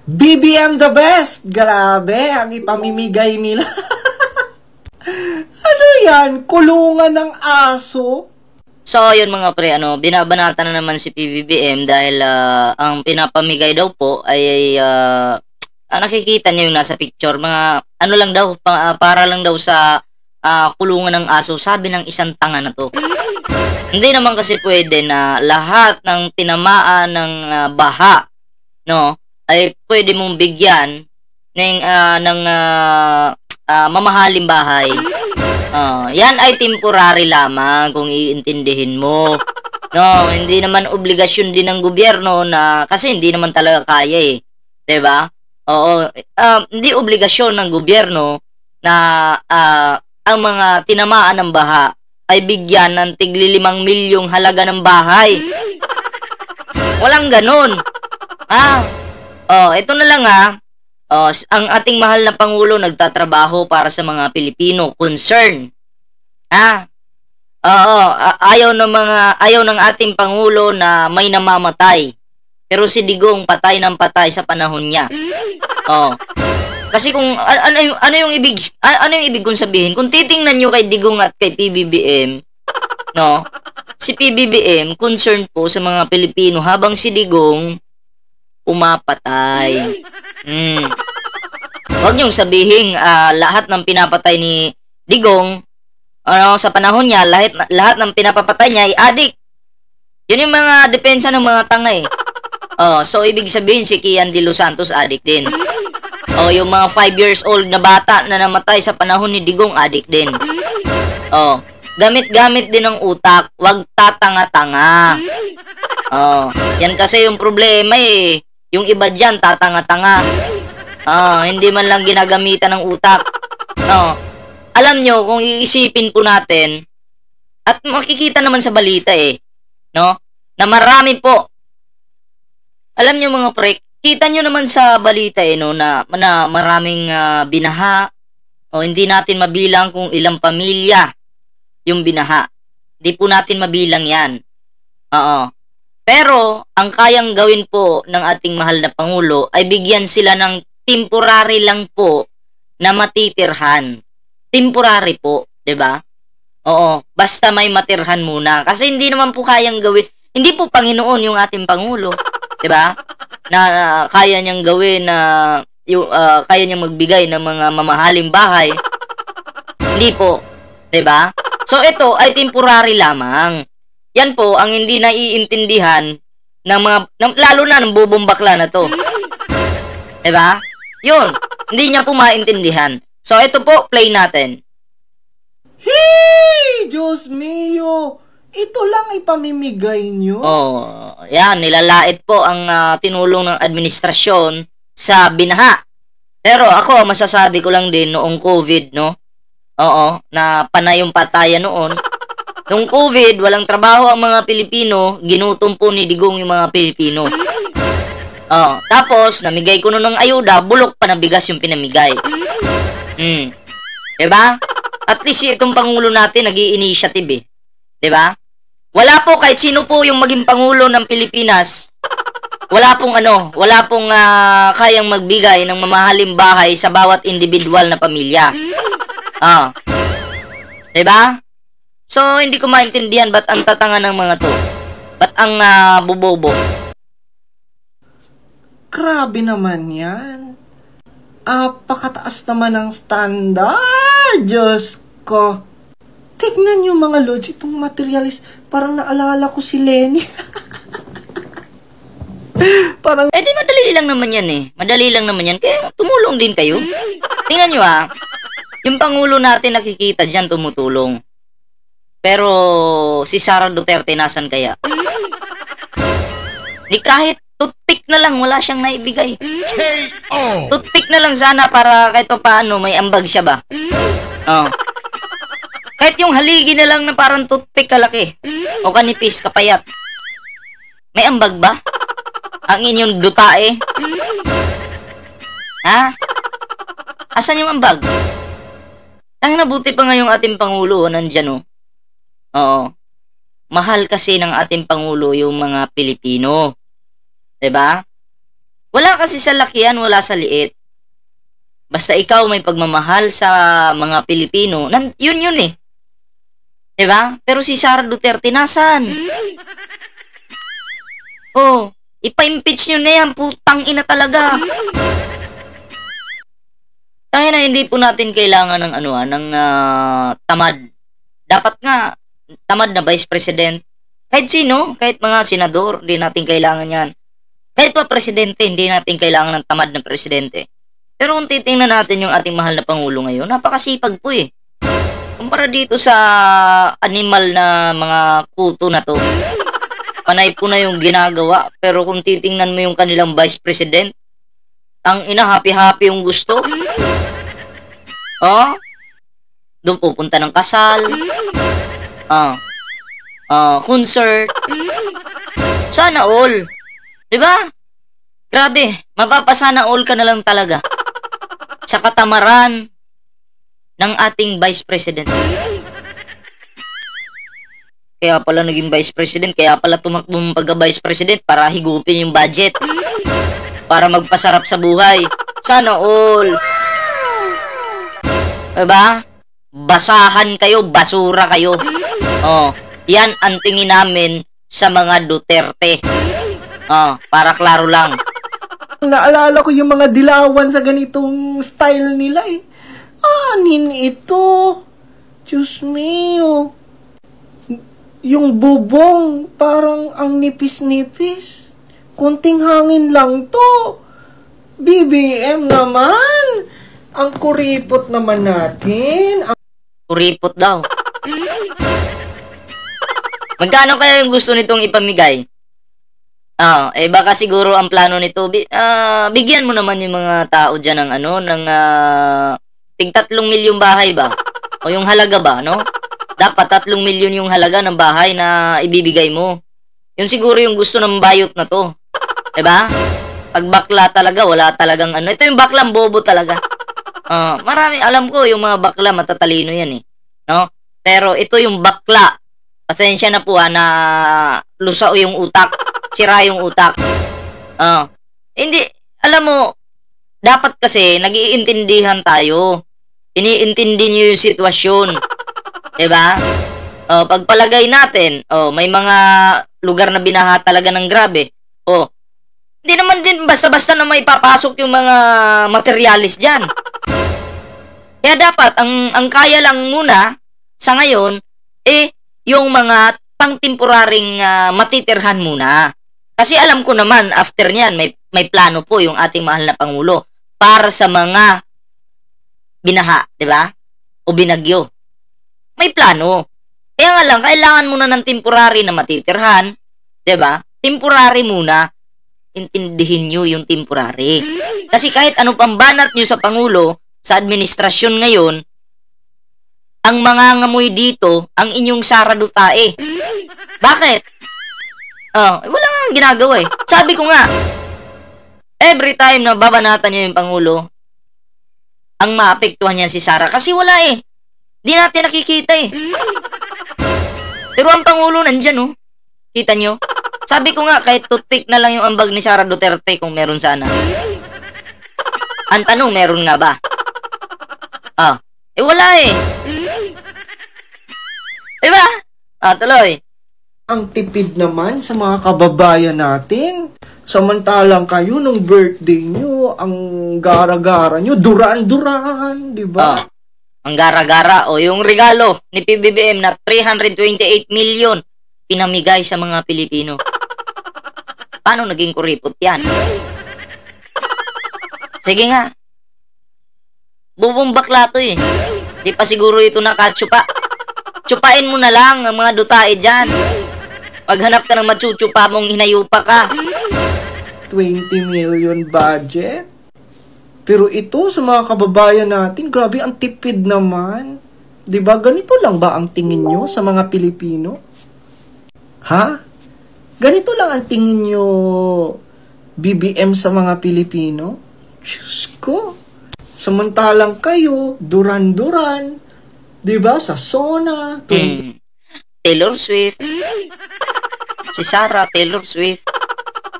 BBM the best! Grabe, ang ipamimigay nila. Ano yan? Kulungan ng aso? So, yun mga pre, binabanatan na naman si PBBM dahil ang pinapamigay daw po ay nakikita niyo yung nasa picture, mga ano lang daw, para lang daw sa kulungan ng aso, sabi ng isang tanga na to. Hindi naman kasi pwede na lahat ng tinamaan ng baha, no, ay pwede mong bigyan ng mamahaling bahay. Yan ay temporary lamang kung iintindihin mo. No, hindi naman obligasyon din ng gobyerno na kasi hindi naman talaga kaya 'di ba? Oo, hindi obligasyon ng gobyerno na ang mga tinamaan ng baha ay bigyan ng tigli 5 milyong halaga ng bahay. Walang ganun. Ito na lang ang ating mahal na Pangulo nagtatrabaho para sa mga Pilipino concern. Ayaw ng ating Pangulo na may namamatay. Pero si Digong patay ng patay sa panahon niya. Kasi kung ano yung ibig kong sabihin, kung titingnan niyo kay Digong at kay PBBM, no? Si PBBM concerned po sa mga Pilipino habang si Digong umapatay. Huwag niyong sabihin lahat ng pinapatay ni Digong sa panahon niya, lahat ng pinapapatay niya ay adik. Yun yung mga depensa ng mga tanga so ibig sabihin si Kian De Los Santos adik din. Yung mga 5 years old na bata na namatay sa panahon ni Digong adik din. Gamit-gamit din ng utak, wag tatanga-tanga. Yan kasi yung problema Yung iba dyan tatanga-tanga. Hindi man lang ginagamitan ng utak. Alam nyo, kung iisipin po natin, at makikita naman sa balita no? Na marami po. Alam nyo mga pre, kita nyo naman sa balita no, na maraming binaha. Hindi natin mabilang kung ilang pamilya yung binaha. Hindi po natin mabilang yan. Pero, ang kayang gawin po ng ating mahal na Pangulo ay bigyan sila ng temporary lang po na matitirhan. Temporary po, 'di ba? Basta may matirhan muna. Kasi hindi naman po kayang gawin. Hindi po Panginoon yung ating Pangulo, 'di ba? Na kaya niyang gawin na kaya niyang magbigay ng mga mamahaling bahay. Hindi po, 'di ba? So ito ay temporary lamang. Yan po ang hindi naiintindihan ng lalo na ng bubong bakla na to. 'Di ba? Yun, hindi niya po maintindihan. So ito po, play natin. Hey! Diyos mio! Ito lang ipamimigay nyo? Yan, nilalait po ang tinulong ng administrasyon sa binaha. Pero ako, masasabi ko lang din noong COVID, no? Na panay yung patayan noon. Noong COVID, walang trabaho ang mga Pilipino, ginutom po ni Digong yung mga Pilipino. Tapos, namigay ko nun ng ayuda, bulok pa na bigas yung pinamigay. Diba? At least itong Pangulo natin, nag-i-initiative Diba? Wala po kahit sino po yung maging Pangulo ng Pilipinas, wala pong kayang magbigay ng mamahaling bahay sa bawat individual na pamilya. Diba? So, hindi ko maintindihan ba't ang tatanga ng mga to? Ba't ang bubobo? Grabe naman yan. Apakataas naman ang standard. Diyos ko. Tignan nyo mga lods, itong materialist. Parang naalala ko si Lenny. Parang... di madali lang naman yan Madali lang naman yan. Kaya tumulong din kayo. Tingnan nyo yung Pangulo natin nakikita dyan tumutulong. Pero si Sara Duterte nasan kaya? Di kahit toothpick na lang wala siyang naibigay. Toothpick na lang sana para kahit paano may ambag siya ba? Kahit yung haligi na lang na parang toothpick kalaki o kanipis kapayat. May ambag ba? Ang inyong dutae? Asan yung ambag? Ang nabuti pa nga yung ating Pangulo nandyan Mahal kasi ng ating Pangulo yung mga Pilipino. 'Di ba? Wala kasi sa lakihan, wala sa liit. Basta ikaw may pagmamahal sa mga Pilipino, yun eh. Diba? Pero si Sara Duterte, nasan? Oh, ipa-impeach nyo na yan, putang ina talaga. Tangina, hindi po natin kailangan ng tamad. Dapat nga, tamad na Vice President. Kahit sino, kahit mga senador, hindi natin kailangan yan. Kahit pa presidente, hindi natin kailangan ng tamad na presidente. Pero kung titingnan natin yung ating mahal na Pangulo ngayon, napakasipag po eh. Kumpara dito sa animal na mga kulto na to, panay po na yung ginagawa. Pero kung titingnan mo yung kanilang Vice President, ang ina, happy-happy yung gusto. Oh, doon pupunta ng kasal. Concert. Sana all. Diba? Grabe, mapapasana all ka na lang talaga sa katamaran ng ating Vice President. Kaya pala naging Vice President, kaya pala tumakbo ng pagka-Vice President para higupin yung budget. Para magpasarap sa buhay. Sana all. Diba? Basahan kayo, basura kayo. Oh, yan ang tingin namin sa mga Duterte. Oh, para klaro lang. Naalala ko yung mga dilawan sa ganitong style nila eh. Anin ito? Diyos mio. Yung bubong, parang ang nipis-nipis. Kunting hangin lang to. BBM naman. Ang kuripot naman natin. Kuripot daw. Magkano kaya yung gusto nitong ipamigay? Baka siguro ang plano nito, bigyan mo naman yung mga tao dyan ng tig 3 milyong bahay ba? O yung halaga ba, no? Dapat 3 milyon yung halaga ng bahay na ibibigay mo. Yun siguro yung gusto ng bayot na to. Diba? Pag bakla talaga, wala talagang Ito yung baklang bobo talaga. Marami, alam ko, yung mga bakla, matatalino yan eh. No? Pero ito yung bakla. Pasensya na po na lusao yung utak. Sira yung utak. Hindi, alam mo, dapat kasi nag-iintindihan tayo. Iniintindi nyo yung sitwasyon. Diba? Pagpalagay natin, may mga lugar na binaha talaga ng grabe. Hindi naman din basta-basta na may papasok yung mga materialis dyan. Kaya dapat, ang kaya lang muna, sa ngayon, yung mga pang-temporaring matitirhan muna. Kasi alam ko naman, after nyan, may plano po yung ating mahal na Pangulo para sa mga binaha, di ba? O binagyo. May plano. Kaya nga lang, kailangan muna ng temporary na matitirhan, di ba? Temporary muna. Intindihin nyo yung temporary. Kasi kahit ano pang banat nyo sa Pangulo, sa administrasyon ngayon, ang mga ngamoy dito, ang inyong Sara Dutae. Bakit? Wala nga ginagawa eh. Sabi ko nga, every time na babanatan nyo yung Pangulo, ang maapektuhan niya si Sara. Kasi wala eh. Di natin nakikita eh. Pero ang Pangulo nandyan oh. Kita nyo? Sabi ko nga, kahit toothpick na lang yung ambag ni Sara Duterte kung meron sana. Ang tanong, meron nga ba? Wala eh. Diba? Tuloy. Ang tipid naman sa mga kababayan natin. Samantalang kayo nung birthday nyo, ang gara-gara nyo, duran-duran, di ba? Ang gara-gara o yung regalo ni PBBM na 328 million pinamigay sa mga Pilipino. Paano naging kuripot yan? Sige nga. Bubong bakla to eh. Di pa siguro ito nakatsupa. Tsupain mo na lang ang mga Dutae dyan. Maghanap ka ng matsuchupa mong hinayupa ka. 20 million budget? Pero ito sa mga kababayan natin, grabe ang tipid naman. 'Di ba? Ganito lang ba ang tingin nyo sa mga Pilipino? Ha? Ganito lang ang tingin nyo BBM sa mga Pilipino? Diyos ko. Samantalang kayo, duran-duran, 'di ba? Sa SONA, Taylor Swift. Si Sarah, Taylor Swift.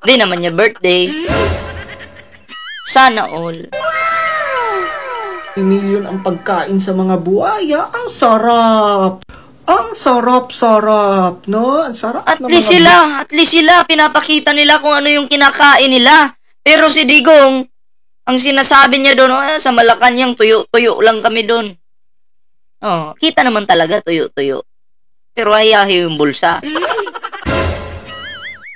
Di naman niya birthday. Sana all. Milyon ang pagkain sa mga buhaya. Ang sarap. Ang sarap-sarap, no? Ang sarap At ng least sila, pinapakita nila kung ano yung kinakain nila. Pero si Digong, ang sinasabi niya doon, sa Malacanang, tuyo-tuyo lang kami doon. Oh, kita naman talaga, tuyo-tuyo. Pero ayahe yung bulsa.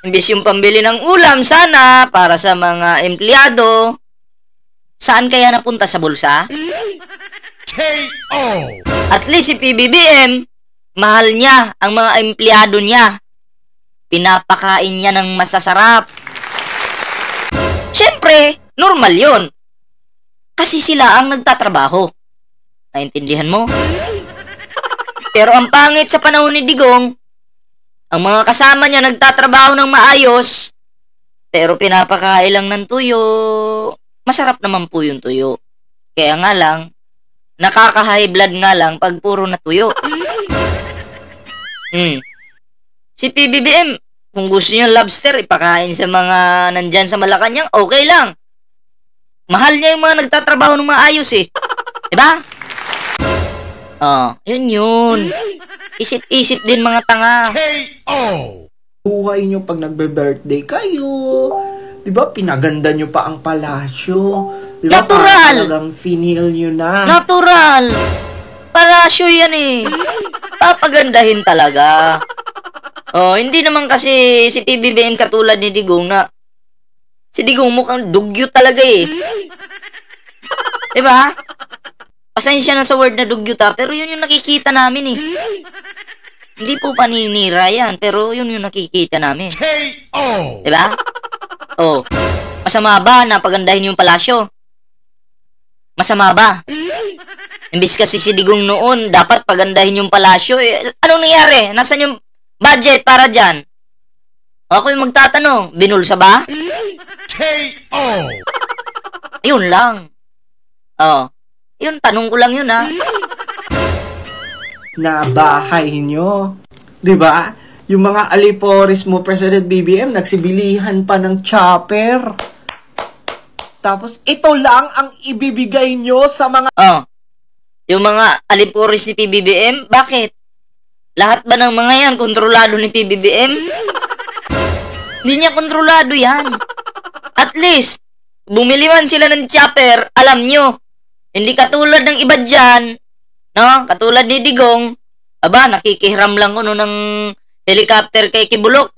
Imbis yung pambili ng ulam, sana, para sa mga empleyado, saan kaya napunta sa bulsa? KO! At least si PBBM, mahal niya ang mga empleyado niya. Pinapakain niya ng masasarap. Siyempre, normal yon. Kasi sila ang nagtatrabaho. Naintindihan mo? Pero ang pangit sa panahon ni Digong, ang mga kasama niya nagtatrabaho ng maayos, pero pinapakain lang ng tuyo. Masarap naman po yung tuyo. Kaya nga lang, nakaka-high blood nga lang pag puro na tuyo. Si PBBM, kung gusto niyo lobster, ipakain sa mga nandyan sa Malacanang, okay lang. Mahal niya yung mga nagtatrabaho ng maayos eh. Diba? Yun. Isip-isip din mga tanga. KO! buhay nyo pag nagbe-birthday kayo. Diba, pinaganda nyo pa ang palasyo. Diba, Natural! Talagang finil nyo na. Natural! Palasyo yan eh. Papagandahin talaga. Hindi naman kasi si PBBM katulad ni Digong na si Digong mukhang dugyo talaga eh. Diba? Pasensya na sa word na dugyo pero yun yung nakikita namin eh. Hindi po paninira yan, pero yun yung nakikita namin. KO! Diba? Masama ba na pagandahin yung palasyo? Masama ba? Imbis kasi si Digong noon, dapat pagandahin yung palasyo. Anong nangyari? Nasaan yung budget para dyan? Ako yung magtatanong, binulsa ba? KO! Yun lang. Yun, tanong ko lang yun ha. Na bahay nyo. Diba? Yung mga alipores mo, President BBM, nagsibilihan pa ng chopper. Tapos, ito lang ang ibibigay nyo sa mga... Yung mga alipuris ni PBBM, bakit? Lahat ba ng mga yan kontrolado ni PBBM? Hindi niya kontrolado yan. At least, bumili man sila ng chopper, alam nyo, hindi katulad ng iba dyan, no? Katulad ni Digong, nakikihiram lang kuno ng helicopter kay Kibulok.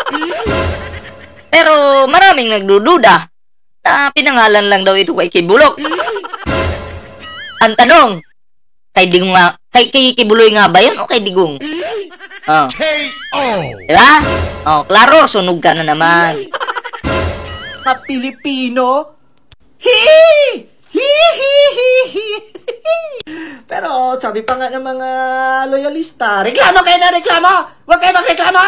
Pero maraming nagdududa na pinangalan lang daw ito kay Kibulok. Ang tanong, kay Digong nga, kay Kibuloy nga ba yun o kay Digong? KO! Diba? Klaro, sunog ka na naman. Mga Pilipino, hi! Pero sabi pa nga ng mga loyalista, reklamo kayo na reklamo! Huwag kayo magreklamo!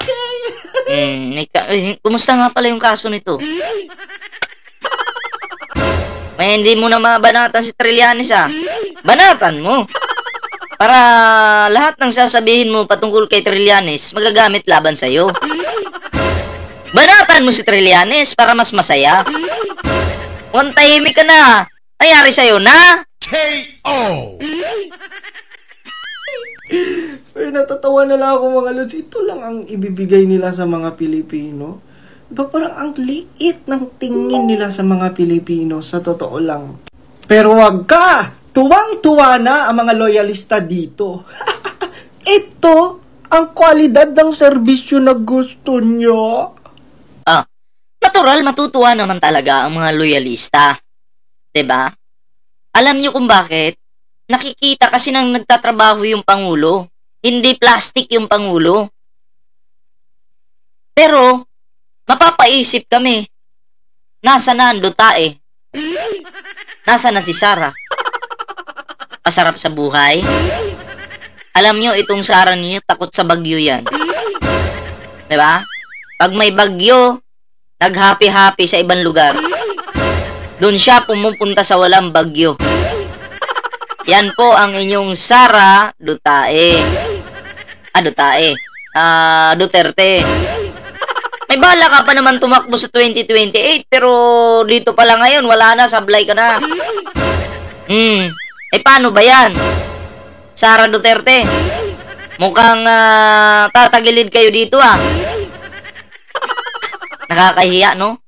Okay. Kumusta nga pala yung kaso nito? May hindi mo na mabanatan si Trillanes Banatan mo. Para lahat ng sasabihin mo patungkol kay Trillanes, magagamit laban sa'yo. Banatan mo si Trillanes para mas masaya. Kung tahimik ka na, nangyari sa'yo na? KO! Pero natatawa na lang ako mga lods. Ito lang ang ibibigay nila sa mga Pilipino. Diba parang ang liit ng tingin nila sa mga Pilipino, sa totoo lang. Pero wag ka! Tuwang-tuwa na ang mga loyalista dito. Ito ang kwalidad ng serbisyo na gusto nyo. Natural, matutuwa naman talaga ang mga loyalista. 'Di ba? Alam niyo kung bakit? Nakikita kasi nang nagtatrabaho yung Pangulo. Hindi plastic yung Pangulo. Pero, mapapaisip kami, nasa na ang Dutae? Nasa na si Sara? Pasarap sa buhay? Alam niyo, itong Sara niyo, takot sa bagyo yan. 'Di ba? Pag may bagyo, nag-happy-happy sa ibang lugar. Doon siya pumupunta sa walang bagyo. Yan po ang inyong Sara Dutae. Duterte. May May bala ka pa naman tumakbo sa 2028, pero dito pa lang ngayon, wala na, sablay ka na. Paano ba yan? Sara Duterte, mukhang tatagilid kayo dito Nakakahiya, no?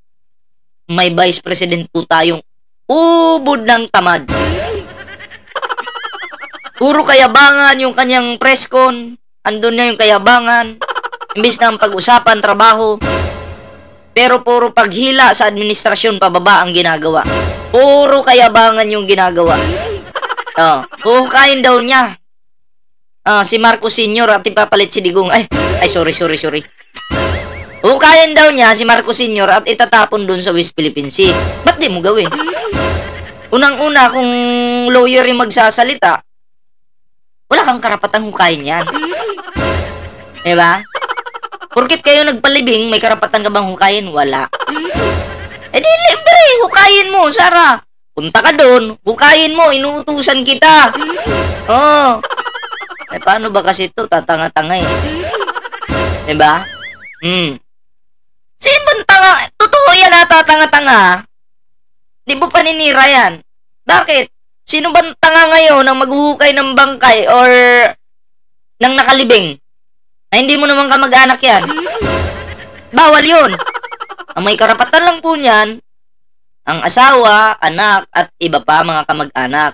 May vice president po tayong ubod ng tamad. Puro kayabangan yung kanyang press con. Andun na yung kayabangan. Imbis na ang pag-usapan, trabaho. Pero puro paghila sa administrasyon pababa ang ginagawa. Puro kayabangan yung ginagawa. Huhukayin daw niya. Si Marcos Sr. at ipapalit si Digong. Ay, sorry. Huhukayin daw niya si Marcos Sr. at itatapon dun sa West Philippine Sea. Ba't di mo gawin? Unang-una, kung lawyer yung magsasalita, wala kang karapatan hukayin yan. Diba? Porkit kayo nagpalibing, may karapatan ka bang hukayin? Wala. Di libre, hukayin mo, Sara. Punta ka doon, hukayin mo, inuutusan kita. Paano ba kasi ito? Tatanga-tanga Diba? Sino bang tanga? Totoo yan tatanga-tanga. Di mo paninira yan. Bakit? Sino bang tanga ngayon ang maghuhukay ng bangkay or ng nakalibing? Na hindi mo naman kamag-anak yan. Bawal yun. Ang may karapatan lang po niyan, ang asawa, anak, at iba pa mga kamag-anak.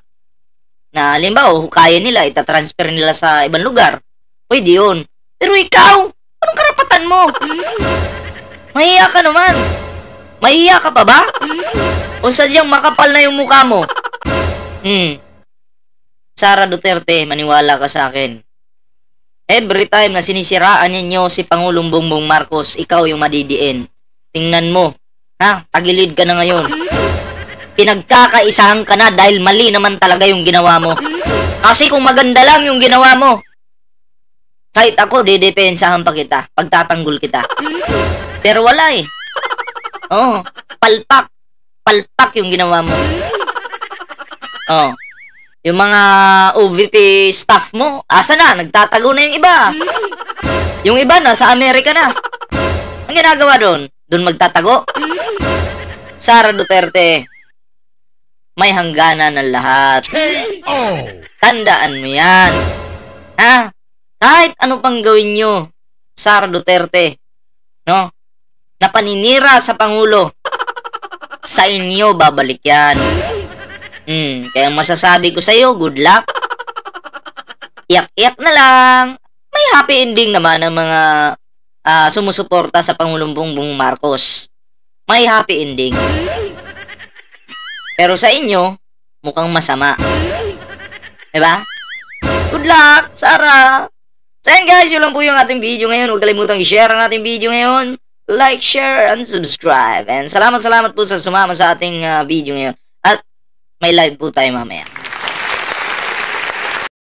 Na halimbawa, hukayin nila, itatransfer nila sa ibang lugar. Pwede yun. Pero ikaw, anong karapatan mo? Mahiya ka naman. Mahiya ka pa ba? O sadyang makapal na yung mukha mo? Sara Duterte, maniwala ka sa akin. Every time na sinisiraan ninyo si Pangulong Bongbong Marcos, ikaw yung madidiin. Tingnan mo, tagilid ka na ngayon. Pinagkakaisahan ka na dahil mali naman talaga yung ginawa mo. Kasi kung maganda lang yung ginawa mo, kahit ako, didepensahan pa kita, pagtatanggol kita. Pero wala palpak yung ginawa mo. Yung mga OVP staff mo, asa na? Nagtatago na yung iba. Yung iba na, sa Amerika na. Ang ginagawa doon? Doon magtatago? Sara Duterte, may hangganan ng lahat. Tandaan mo yan. Kahit ano pang gawin nyo, Sara Duterte, no? Na paninira sa Pangulo, sa inyo babalik yan. Kaya masasabi ko sa iyo, good luck. Iyak-iyak na lang. May happy ending naman ang mga sumusuporta sa Pangulong Bongbong Marcos. May happy ending. Pero sa inyo, mukhang masama. Diba? Good luck, Sara. So yan guys, yun lang po yung ating video ngayon. Huwag kalimutang i-share ang ating video ngayon. Like, share, and subscribe. And salamat po sa sumama sa ating video ngayon. At may live po tayo mamaya.